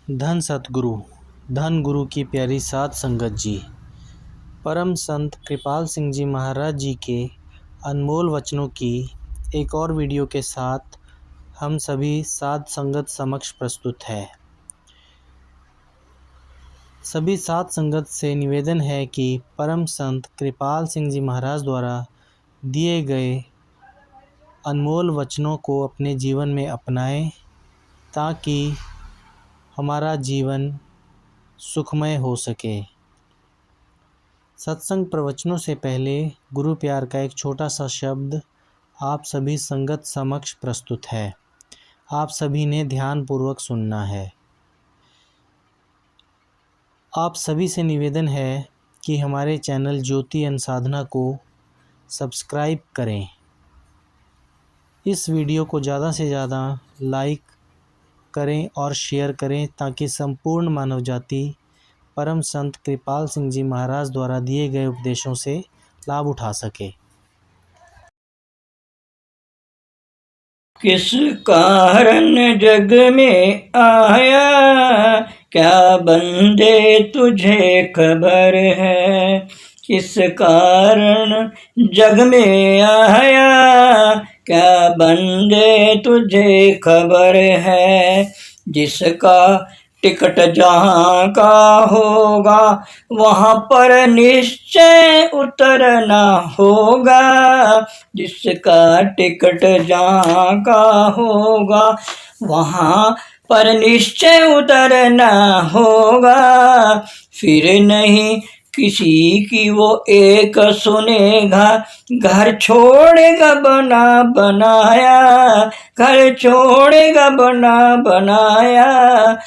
धन सतगुरु, धन गुरु की प्यारी साध संगत जी, परम संत कृपाल सिंह जी महाराज जी के अनमोल वचनों की एक और वीडियो के साथ हम सभी साध संगत समक्ष प्रस्तुत है। सभी साध संगत से निवेदन है कि परम संत कृपाल सिंह जी महाराज द्वारा दिए गए अनमोल वचनों को अपने जीवन में अपनाएं ताकि हमारा जीवन सुखमय हो सके। सत्संग प्रवचनों से पहले गुरु प्यार का एक छोटा सा शब्द आप सभी संगत समक्ष प्रस्तुत है। आप सभी ने ध्यान पूर्वक सुनना है। आप सभी से निवेदन है कि हमारे चैनल ज्योति अनुसाधना को सब्सक्राइब करें। इस वीडियो को ज़्यादा से ज़्यादा लाइक करें और शेयर करें ताकि संपूर्ण मानव जाति परम संत कृपाल सिंह जी महाराज द्वारा दिए गए उपदेशों से लाभ उठा सके। किस कारण जग में आया, क्या बंदे तुझे खबर है। किस कारण जग में आया, क्या बंदे तुझे खबर है। जिसका टिकट जहाँ का होगा, वहाँ पर निश्चय उतरना होगा। जिसका टिकट जहाँ का होगा, वहाँ पर निश्चय उतरना होगा। फिर नहीं किसी की वो एक सुनेगा, घर छोड़ेगा बना बनाया, घर छोड़ेगा बना बनाया।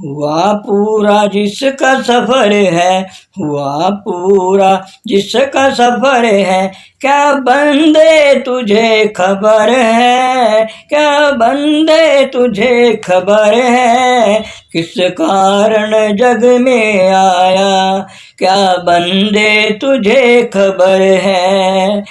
हुआ पूरा जिसका सफर है, हुआ पूरा जिसका सफर है। क्या बंदे तुझे खबर है, क्या बंदे तुझे खबर है। किस कारण जग में आया, क्या बंदे तुझे खबर है।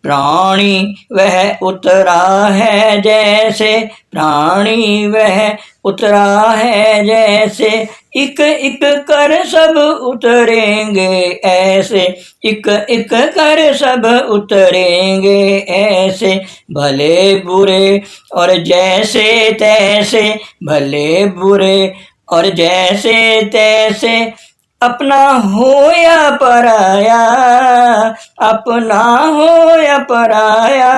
प्राणी वह उतरा है जैसे, प्राणी वह उतरा है जैसे। एक एक कर सब उतरेंगे ऐसे, एक एक कर सब उतरेंगे ऐसे। भले बुरे और जैसे तैसे, भले बुरे और जैसे तैसे। अपना हो या पराया, अपना हो या पराया।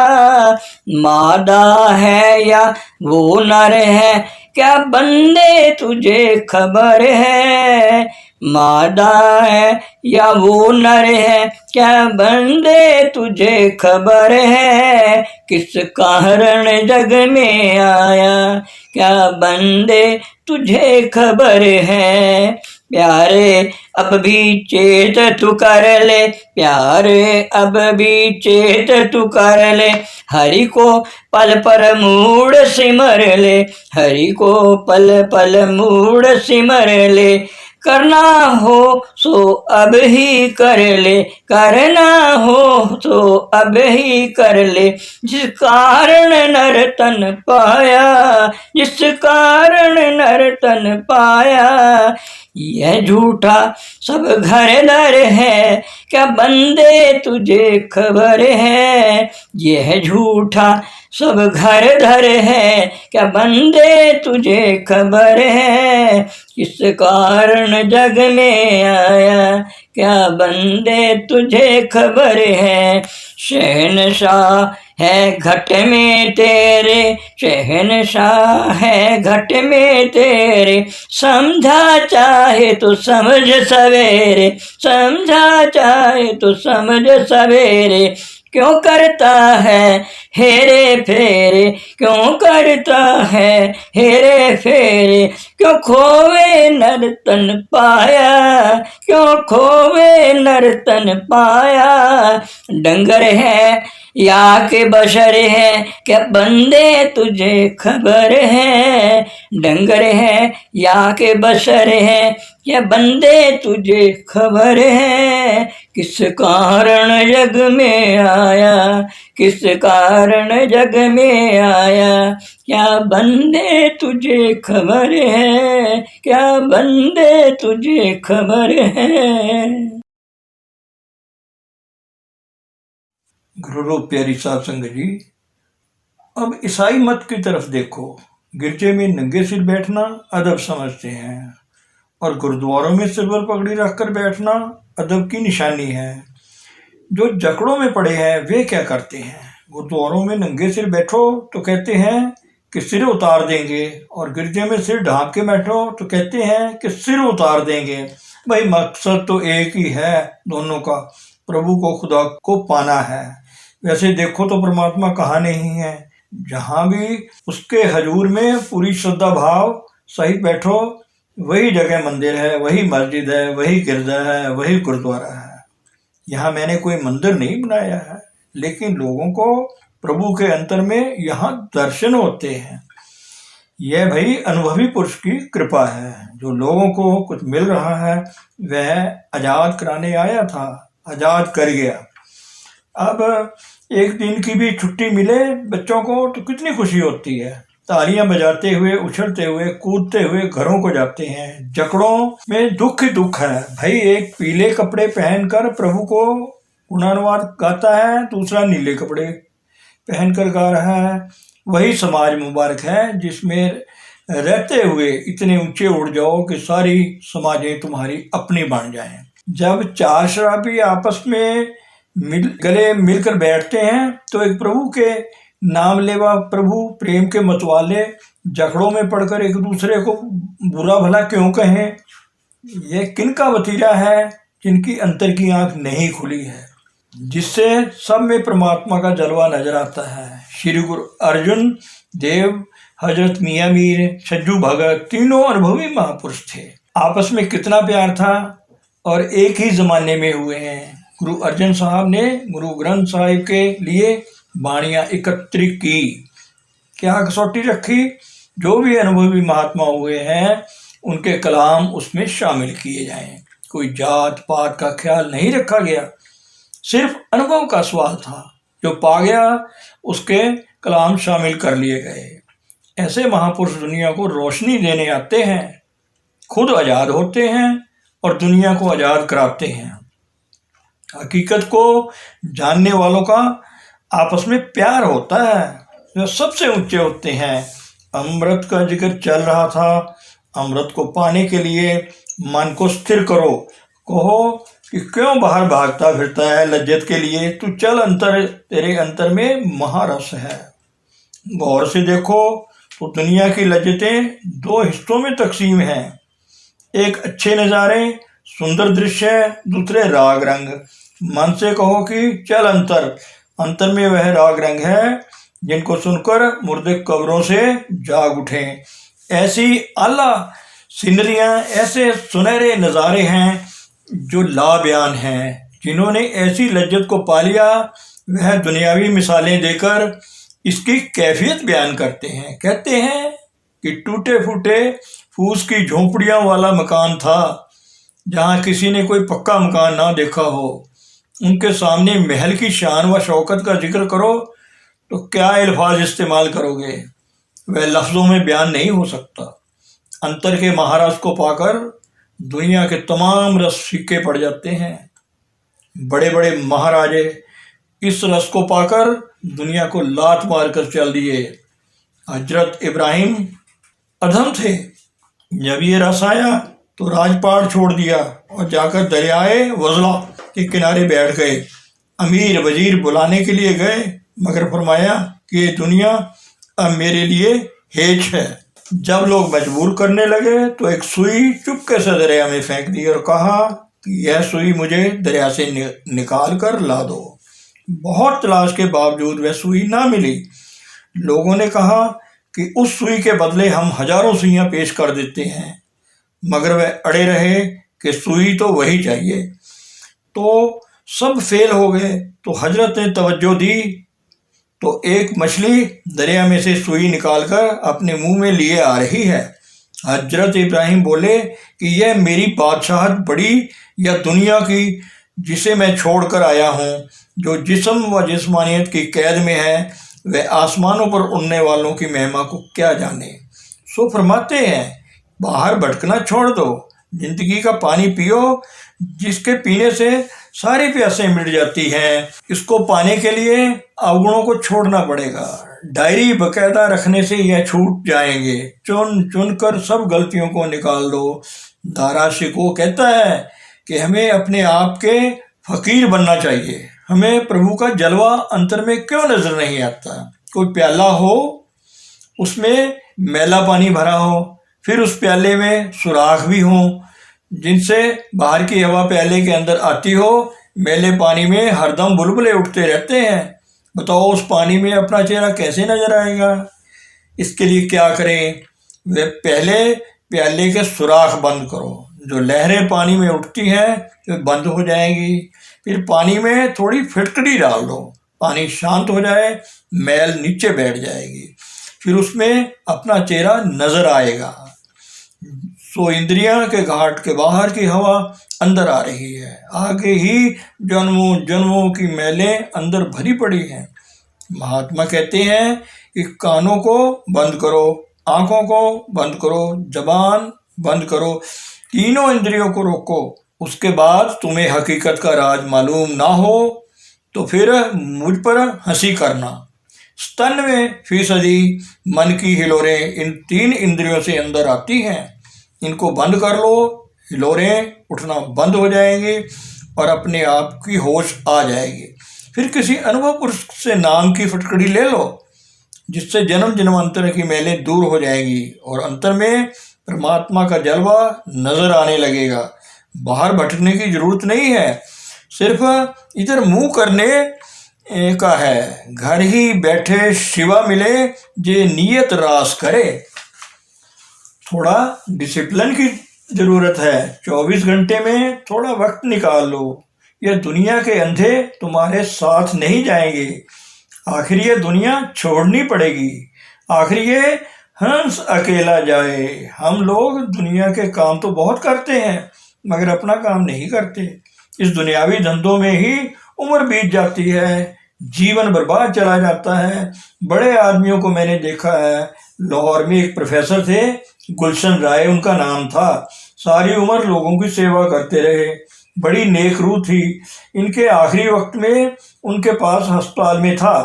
मादा है या वो नर है, क्या बंदे तुझे खबर है। मादा है या वो नर है, क्या बंदे तुझे खबर है। किस कारण जग में आया, क्या बंदे तुझे खबर है। प्यारे अब भी चेत तू कर ले, प्यारे अब भी चेत तू कर ले। हरि को पल पर मूड सिमर ले, हरि को पल पल मूड सिमर ले। करना हो सो अब ही कर ले, करना हो तो अब ही कर ले। जिस कारण नर तन पाया, जिस कारण नर तन पाया। यह झूठा सब घर दर है, क्या बंदे तुझे खबर है। यह झूठा सब घर धर है, क्या बंदे तुझे खबर है। किस कारण जग में आया, क्या बंदे तुझे खबर है। शहनशाह है घट में तेरे, शहनशाह है घट में तेरे। समझा चाहे तो समझ सवेरे, समझा चाहे तो समझ सवेरे। क्यों करता है हेरे फेरे, क्यों करता है हेरे फेरे। क्यों खोवे नर तन पाया, क्यों खोवे नर तन पाया। डंगर है या के बशर है, क्या बंदे तुझे खबर है। डंगर है या के बशर है, क्या बंदे तुझे खबर है किस कारण जग में आया, किस कारण जग में आया। क्या बंदे तुझे खबर है, क्या बंदे तुझे खबर है। गुरु रूप प्यारी साहब संगत जी, अब ईसाई मत की तरफ देखो। गिरजे में नंगे सिर बैठना अदब समझते हैं और गुरुद्वारों में सिर पर पगड़ी रखकर बैठना अदब की निशानी है। जो जकड़ों में पड़े हैं वे क्या करते हैं? गुरुद्वारों में नंगे सिर बैठो तो कहते हैं कि सिर उतार देंगे, और गिरजे में सिर ढांप के बैठो तो कहते हैं कि सिर उतार देंगे। भाई मकसद तो एक ही है दोनों का, प्रभु को, खुदा को पाना है। वैसे देखो तो परमात्मा कहाँ नहीं है? जहाँ भी उसके हजूर में पूरी श्रद्धा भाव सहित बैठो, वही जगह मंदिर है, वही मस्जिद है, वही गिरजा है, वही गुरुद्वारा है। यहाँ मैंने कोई मंदिर नहीं बनाया है, लेकिन लोगों को प्रभु के अंतर में यहाँ दर्शन होते हैं। यह भाई अनुभवी पुरुष की कृपा है। जो लोगों को कुछ मिल रहा है वह आजाद कराने आया था, आजाद कर गया। अब एक दिन की भी छुट्टी मिले बच्चों को तो कितनी खुशी होती है। तालियां बजाते हुए, उछलते हुए, कूदते हुए घरों को जाते हैं। जकड़ों में दुख ही दुख है भाई। एक पीले कपड़े पहनकर प्रभु को गुणानुवाद गाता है, दूसरा नीले कपड़े पहनकर गा रहा है। वही समाज मुबारक है जिसमें रहते हुए इतने ऊंचे उड़ जाओ कि सारी समाजें तुम्हारी अपनी बन जाएं। जब चार शराबी आपस में गले मिलकर बैठते हैं तो एक प्रभु के नाम लेवा प्रभु प्रेम के मतवाले जकड़ों में पड़कर एक दूसरे को बुरा भला क्यों कहें? यह किनका वतीरा है जिनकी अंतर की आंख नहीं खुली है, जिससे सब में परमात्मा का जलवा नजर आता है। श्री गुरु अर्जुन देव, हजरत मियाँ मीर, छज्जू भगत तीनों अनुभवी महापुरुष थे। आपस में कितना प्यार था और एक ही जमाने में हुए हैं। गुरु अर्जन साहब ने गुरु ग्रंथ साहिब के लिए बाणियां एकत्रित की। क्या कसौटी रखी? जो भी अनुभवी महात्मा हुए हैं उनके कलाम उसमें शामिल किए जाएं। कोई जात पात का ख्याल नहीं रखा गया, सिर्फ अनुभव का सवाल था। जो पा गया उसके कलाम शामिल कर लिए गए। ऐसे महापुरुष दुनिया को रोशनी देने आते हैं, खुद आज़ाद होते हैं और दुनिया को आज़ाद कराते हैं। हकीकत को जानने वालों का आपस में प्यार होता है, जो सबसे ऊंचे होते हैं। अमृत का जिक्र चल रहा था। अमृत को पाने के लिए मन को स्थिर करो। कहो कि क्यों बाहर भागता फिरता है लज्जत के लिए? तू चल अंतर, तेरे अंतर में महारस है। गौर से देखो तो दुनिया की लज्जतें दो हिस्सों में तकसीम हैं। एक अच्छे नज़ारे, सुंदर दृश्य, दूसरे राग रंग। मन से कहो कि चल अंतर, अंतर में वह राग रंग है जिनको सुनकर मुर्दे कब्रों से जाग उठें। ऐसी आला सीनरियाँ, ऐसे सुनहरे नज़ारे हैं जो लाबयान हैं। जिन्होंने ऐसी लज्जत को पा लिया वह दुनियावी मिसालें देकर इसकी कैफियत बयान करते हैं। कहते हैं कि टूटे फूटे फूस की झोंपड़ियाँ वाला मकान था, जहाँ किसी ने कोई पक्का मकान ना देखा हो। उनके सामने महल की शान व शौकत का जिक्र करो तो क्या अल्फाज इस्तेमाल करोगे? वह लफ्ज़ों में बयान नहीं हो सकता। अंतर के महारस को पाकर दुनिया के तमाम रस फीके पड़ जाते हैं। बड़े बड़े महाराजे इस रस को पाकर दुनिया को लात मार कर चल दिए। हजरत इब्राहिम अधम थे, जब ये रस आया तो राजपाट छोड़ दिया और जाकर दरियाए वज़ला के किनारे बैठ गए। अमीर वजीर बुलाने के लिए गए, मगर फरमाया कि ये दुनिया अब मेरे लिए हेच है। जब लोग मजबूर करने लगे तो एक सुई चुपके से दरिया में फेंक दी और कहा कि यह सुई मुझे दरिया से निकाल कर ला दो। बहुत तलाश के बावजूद वह सुई ना मिली। लोगों ने कहा कि उस सुई के बदले हम हजारों सुइयां पेश कर देते हैं, मगर वह अड़े रहे कि सुई तो वही चाहिए। तो सब फेल हो गए। तो हजरत ने तवज्जो दी तो एक मछली दरिया में से सुई निकालकर अपने मुंह में लिए आ रही है। हजरत इब्राहिम बोले कि यह मेरी बादशाहत बड़ी या दुनिया की जिसे मैं छोड़कर आया हूँ। जो जिस्म व जिस्मानियत की कैद में है वह आसमानों पर उड़ने वालों की महिमा को क्या जाने। सो फरमाते हैं बाहर भटकना छोड़ दो, जिंदगी का पानी पियो जिसके पीने से सारी प्यासें मिट जाती हैं। इसको पाने के लिए अवगुणों को छोड़ना पड़ेगा। डायरी बकायदा रखने से यह छूट जाएंगे। चुन चुन कर सब गलतियों को निकाल दो। दारा शिको कहता है कि हमें अपने आप के फकीर बनना चाहिए। हमें प्रभु का जलवा अंतर में क्यों नजर नहीं आता। कोई प्याला हो उसमें मैला पानी भरा हो, फिर उस प्याले में सुराख भी हो जिनसे बाहर की हवा प्याले के अंदर आती हो। मैले पानी में हरदम बुलबुले उठते रहते हैं। बताओ उस पानी में अपना चेहरा कैसे नजर आएगा। इसके लिए क्या करें, वे पहले प्याले के सुराख बंद करो। जो लहरें पानी में उठती हैं वे बंद हो जाएंगी। फिर पानी में थोड़ी फिटकड़ी डाल दो, पानी शांत हो जाए, मैल नीचे बैठ जाएगी, फिर उसमें अपना चेहरा नजर आएगा। सो इंद्रियां के घाट के बाहर की हवा अंदर आ रही है। आगे ही जन्मों जन्मों की मैलें अंदर भरी पड़ी हैं। महात्मा कहते हैं कि कानों को बंद करो, आंखों को बंद करो, जबान बंद करो, तीनों इंद्रियों को रोको। उसके बाद तुम्हें हकीकत का राज मालूम ना हो तो फिर मुझ पर हंसी करना। 97% मन की हिलोरें इन 3 इंद्रियों से अंदर आती हैं। इनको बंद कर लो, हिलोरें उठना बंद हो जाएंगी और अपने आप की होश आ जाएगी। फिर किसी अनुभव पुरुष से नाम की फटकड़ी ले लो जिससे जन्म जन्मांतर की मैलें दूर हो जाएंगी और अंतर में परमात्मा का जलवा नजर आने लगेगा। बाहर भटकने की जरूरत नहीं है, सिर्फ इधर मुंह करने का है। घर ही बैठे शिवा मिले जे नियत रास करे। थोड़ा डिसिप्लिन की जरूरत है। 24 घंटे में थोड़ा वक्त निकाल लो। यह दुनिया के अंधे तुम्हारे साथ नहीं जाएंगे। आखिर ये दुनिया छोड़नी पड़ेगी। आखिर ये हंस अकेला जाए। हम लोग दुनिया के काम तो बहुत करते हैं मगर अपना काम नहीं करते। इस दुनियावी धंधों में ही उम्र बीत जाती है, जीवन बर्बाद चला जाता है। बड़े आदमियों को मैंने देखा है। लाहौर में एक प्रोफेसर थे, गुलशन राय उनका नाम था। सारी उम्र लोगों की सेवा करते रहे, बड़ी नेक रूह थी। इनके आखिरी वक्त में उनके पास अस्पताल में था।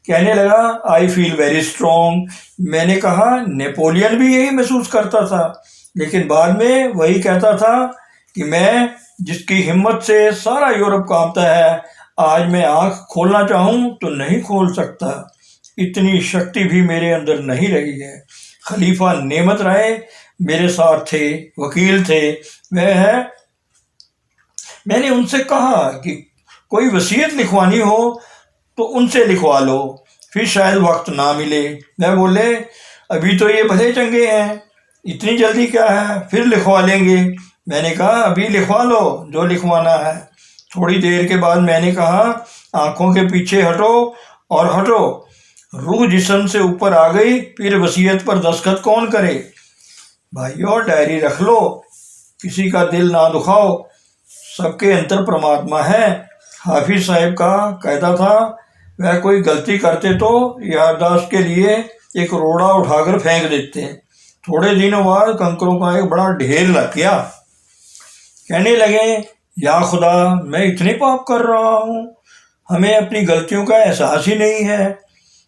कहने लगा आई फील वेरी स्ट्रॉन्ग। मैंने कहा नेपोलियन भी यही महसूस करता था, लेकिन बाद में वही कहता था कि मैं जिसकी हिम्मत से सारा यूरोप कांपता है, आज मैं आंख खोलना चाहूं तो नहीं खोल सकता। इतनी शक्ति भी मेरे अंदर नहीं रही है। खलीफा नेमत राय मेरे साथ थे, वकील थे। वह है, मैंने उनसे कहा कि कोई वसीयत लिखवानी हो तो उनसे लिखवा लो, फिर शायद वक्त ना मिले। वह बोले अभी तो ये भले चंगे हैं, इतनी जल्दी क्या है, फिर लिखवा लेंगे। मैंने कहा अभी लिखवा लो जो लिखवाना है। थोड़ी देर के बाद मैंने कहा आंखों के पीछे हटो और हटो। रूह जिस्म से ऊपर आ गई, फिर वसीयत पर दस्तखत कौन करे। भाइयों डायरी रख लो, किसी का दिल ना दुखाओ, सबके अंतर परमात्मा है। हाफिज साहब का कहता था वह कोई गलती करते तो याददाश्त के लिए एक रोड़ा उठाकर फेंक देते। थोड़े दिनों बाद कंकरों का एक बड़ा ढेर लग गया। कहने लगे या खुदा मैं इतने पाप कर रहा हूँ, हमें अपनी गलतियों का एहसास ही नहीं है,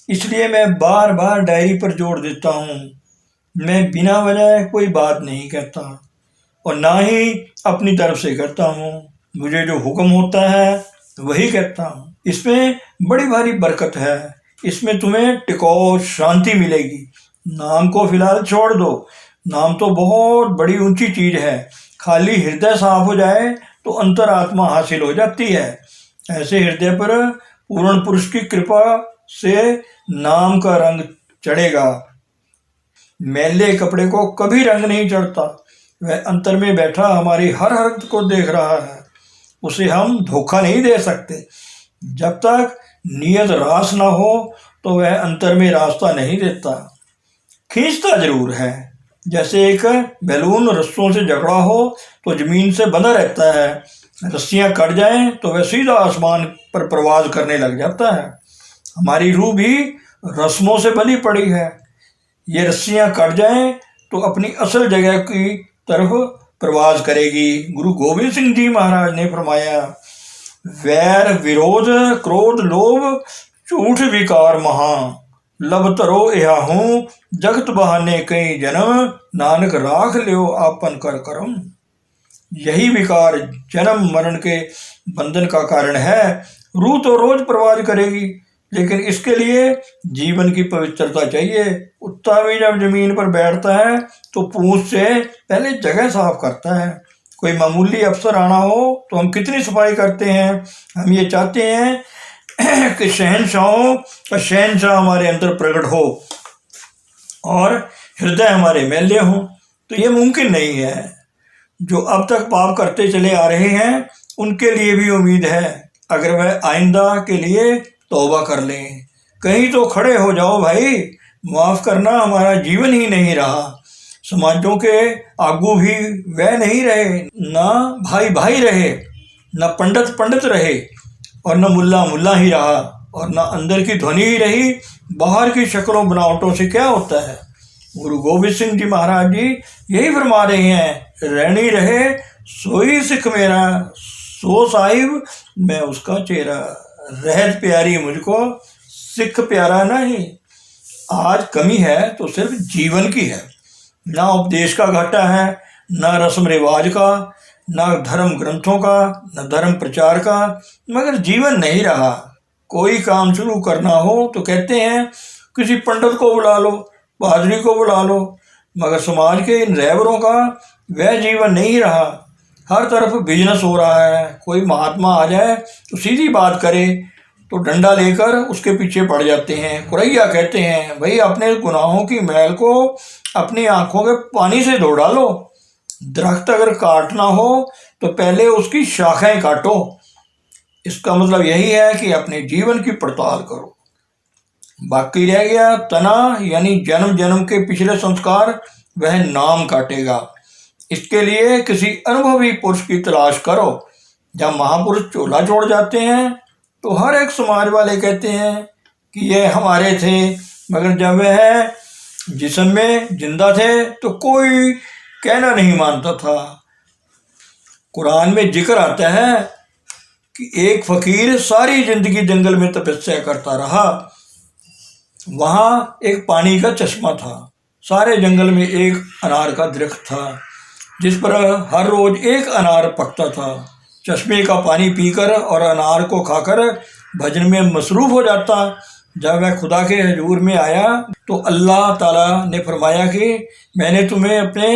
इसलिए मैं बार बार डायरी पर जोर देता हूँ। मैं बिना वजह कोई बात नहीं कहता और ना ही अपनी तरफ से करता हूँ। मुझे जो हुक्म होता है वही कहता हूँ। इसमें बड़ी भारी बरकत है। इसमें तुम्हें टिकाऊ शांति मिलेगी। नाम को फिलहाल छोड़ दो। नाम तो बहुत बड़ी ऊंची चीज है। खाली हृदय साफ हो जाए तो अंतरात्मा हासिल हो जाती है। ऐसे हृदय पर पूर्ण पुरुष की कृपा से नाम का रंग चढ़ेगा। मैले कपड़े को कभी रंग नहीं चढ़ता। वह अंतर में बैठा हमारी हर हरकत को देख रहा है। उसे हम धोखा नहीं दे सकते। जब तक नियत रास ना हो तो वह अंतर में रास्ता नहीं देता। खींचता जरूर है जैसे एक बैलून रस्सों से जकड़ा हो तो जमीन से बंधा रहता है, रस्सियां कट जाएं तो वह सीधा आसमान पर प्रवास करने लग जाता है। हमारी रूह भी रस्मों से बंधी पड़ी है, ये रस्सियां कट जाएं तो अपनी असल जगह की तरफ प्रवास करेगी। गुरु गोविंद सिंह जी महाराज ने फरमाया, वैर विरोध क्रोध लोभ झूठ विकार महा, लब तरो यहा हूँ जगत बहाने कई जन्म, नानक राख लियो आपन कर करम। यही विकार जन्म मरण के बंधन का कारण है। रूह तो रोज प्रवास करेगी, लेकिन इसके लिए जीवन की पवित्रता चाहिए। कुत्ता भी जब जमीन पर बैठता है तो पूंछ से पहले जगह साफ करता है। कोई मामूली अफसर आना हो तो हम कितनी सफाई करते हैं। हम ये चाहते हैं कि शहंशाहों का शहंशाह हमारे अंदर प्रकट हो और हृदय हमारे मैले हों, तो ये मुमकिन नहीं है। जो अब तक पाप करते चले आ रहे हैं उनके लिए भी उम्मीद है, अगर वह आइंदा के लिए तौबा कर लें। कहीं तो खड़े हो जाओ भाई, माफ़ करना हमारा जीवन ही नहीं रहा। समाजों के आगू भी वह नहीं रहे, ना भाई भाई रहे, न पंडित पंडित रहे, और न मुल्ला मुल्ला ही रहा, और न अंदर की ध्वनि ही रही। बाहर की शक्लों बनावटों से क्या होता है। गुरु गोविंद सिंह जी महाराज जी यही फरमा रहे हैं, रहनी रहे सोई सिख मेरा, सो साहिब मैं उसका चेहरा। रहत प्यारी मुझको सिख प्यारा नहीं। आज कमी है तो सिर्फ जीवन की है, ना उपदेश का घाटा है, ना रस्म रिवाज का, ना धर्म ग्रंथों का, न धर्म प्रचार का, मगर जीवन नहीं रहा। कोई काम शुरू करना हो तो कहते हैं किसी पंडित को बुला लो, पादरी को बुला लो, मगर समाज के इन रहबरों का वह जीवन नहीं रहा। हर तरफ बिजनेस हो रहा है। कोई महात्मा आ जाए तो सीधी बात करे तो डंडा लेकर उसके पीछे पड़ जाते हैं। कुरैया कहते हैं, भाई अपने गुनाहों की मैल को अपनी आंखों के पानी से धो डालो। दरख्त अगर काटना हो तो पहले उसकी शाखाएं काटो। इसका मतलब यही है कि अपने जीवन की पड़ताल करो। बाकी रह गया तना, यानी जन्म जन्म के पिछले संस्कार, वह नाम काटेगा। इसके लिए किसी अनुभवी पुरुष की तलाश करो। जब महापुरुष चोला छोड़ जाते हैं तो हर एक समाज वाले कहते हैं कि ये हमारे थे, मगर जब वह जिस्म में जिंदा थे तो कोई कहना नहीं मानता था। कुरान में जिक्र आता है कि एक फकीर सारी जिंदगी जंगल में तपस्या करता रहा। वहाँ एक पानी का चश्मा था। सारे जंगल में एक अनार का दरख्त था जिस पर हर रोज एक अनार पकता था। चश्मे का पानी पीकर और अनार को खाकर भजन में मसरूफ हो जाता। जब वह खुदा के हजूर में आया तो अल्लाह ताला ने फरमाया कि मैंने तुम्हें अपने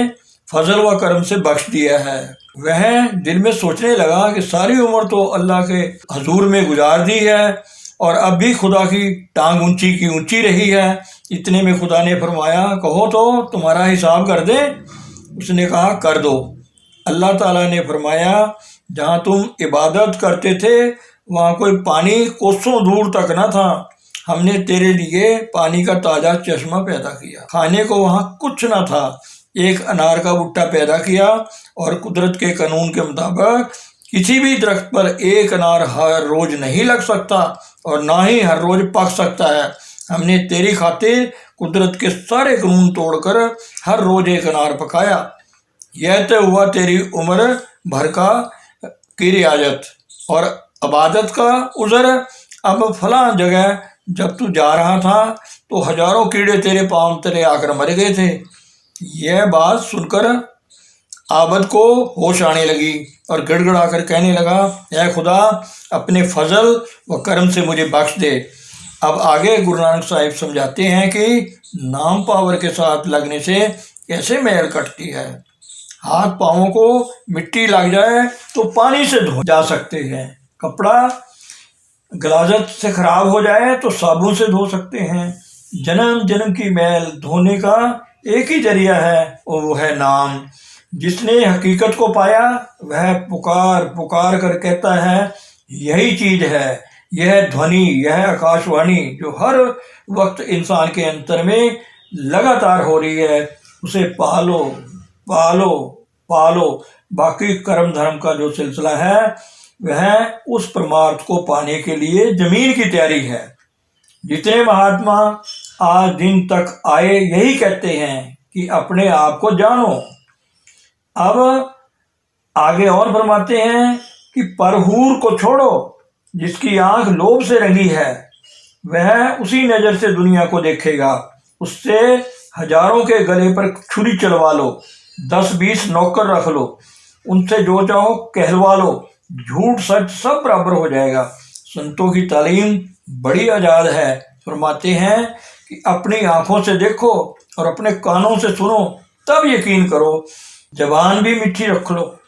फजल व करम से बख्श दिया है। वह दिल में सोचने लगा कि सारी उम्र तो अल्लाह के हजूर में गुजार दी है और अब भी खुदा की टांग ऊंची की ऊंची रही है। इतने में खुदा ने फरमाया, कहो तो तुम्हारा हिसाब कर दें। उसने कहा, कर दो। अल्लाह ताला ने फरमाया, जहाँ तुम इबादत करते थे वहाँ कोई पानी कोसों दूर तक ना था। हमने तेरे लिए पानी का ताज़ा चश्मा पैदा किया। खाने को वहाँ कुछ ना था, एक अनार का भुट्टा पैदा किया और कुदरत के कानून के मुताबिक किसी भी दरख्त पर एक अनार हर रोज नहीं लग सकता और ना ही हर रोज पक सकता है। हमने तेरी खातिर कुदरत के सारे कानून तोड़कर हर रोज एक अनार पकाया। यह तो हुआ तेरी उम्र भर का की रियाजत और इबादत का उज़र। अब फलां जगह जब तू जा रहा था तो हजारों कीड़े तेरे पांव तले आकर मर गए थे। यह बात सुनकर आबद को होश आने लगी और गिड़गिड़ाकर कहने लगा, ऐ खुदा, अपने फजल व करम से मुझे बख्श दे। अब आगे गुरु नानक साहिब समझाते हैं कि नाम पावर के साथ लगने से कैसे मैल कटती है। हाथ पाँवों को मिट्टी लग जाए तो पानी से धो जा सकते हैं। कपड़ा गलाजत से खराब हो जाए तो साबुन से धो सकते हैं। जन्म जन्म की मैल धोने का एक ही जरिया है और वो है नाम। जिसने हकीकत को पाया वह पुकार पुकार कर कहता है, यही चीज है, यह ध्वनि, यह आकाशवाणी जो हर वक्त इंसान के अंतर में लगातार हो रही है। उसे पालो पालो पालो। बाकी कर्म धर्म का जो सिलसिला है वह उस परमार्थ को पाने के लिए जमीन की तैयारी है। जितने महात्मा आज दिन तक आए यही कहते हैं कि अपने आप को जानो। अब आगे और फरमाते हैं कि परहूर को छोड़ो, जिसकी आंख लोभ से रंगी है वह उसी नजर से दुनिया को देखेगा। उससे हजारों के गले पर छुरी चलवा लो, 10-20 नौकर रख लो, उनसे जो चाहो कहलवा लो, झूठ सच सब बराबर हो जाएगा। संतों की तालीम बड़ी आजाद है। फरमाते हैं कि अपनी आंखों से देखो और अपने कानों से सुनो, तब यकीन करो। जबान भी मिठी रख लो।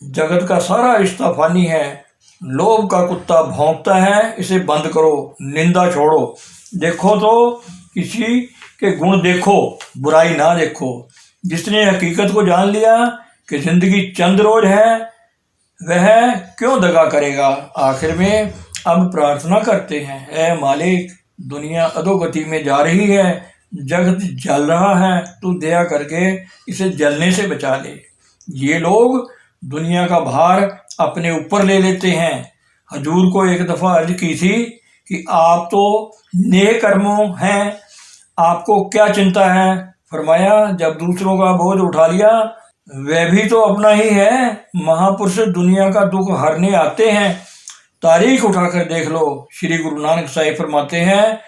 जगत का सारा रिश्ता फानी है। लोभ का कुत्ता भौंकता है, इसे बंद करो, निंदा छोड़ो। देखो तो किसी के गुण देखो, बुराई ना देखो। जिसने हकीकत को जान लिया कि जिंदगी चंद रोज है, वह क्यों दगा करेगा। आखिर में अब प्रार्थना करते हैं, ऐ मालिक, दुनिया अधोगति में जा रही है, जगत जल रहा है, तू दया करके इसे जलने से बचा ले। ये लोग दुनिया का भार अपने ऊपर ले लेते हैं। हजूर को एक दफ़ा अर्ज की थी कि आप तो नेक कर्मों हैं, आपको क्या चिंता है। फरमाया, जब दूसरों का बोझ उठा लिया वह भी तो अपना ही है। महापुरुष दुनिया का दुख हरने आते हैं। तारीख उठाकर देख लो। श्री गुरु नानक साहिब फरमाते हैं,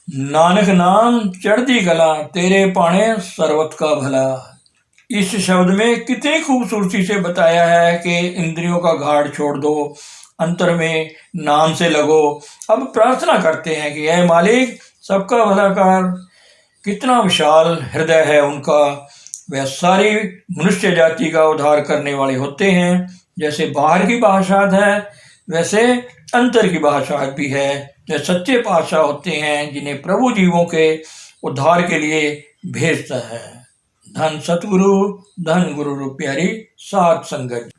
नानक नाम चढ़ती कला, तेरे पाने सर्वत का भला। इस शब्द में कितनी खूबसूरती से बताया है कि इंद्रियों का घाड़ छोड़ दो, अंतर में नाम से लगो। अब प्रार्थना करते हैं कि ऐ मालिक, सबका भला कर। कितना विशाल हृदय है उनका। वह सारी मनुष्य जाति का उद्धार करने वाले होते हैं। जैसे बाहर की बादशाहत है वैसे अंतर की बादशाहत भी है। जो सच्चे पातशाह होते हैं जिन्हें प्रभु जीवों के उद्धार के लिए भेजता है। धन सतगुरु, धन गुरु रूप प्यारी सात संगत।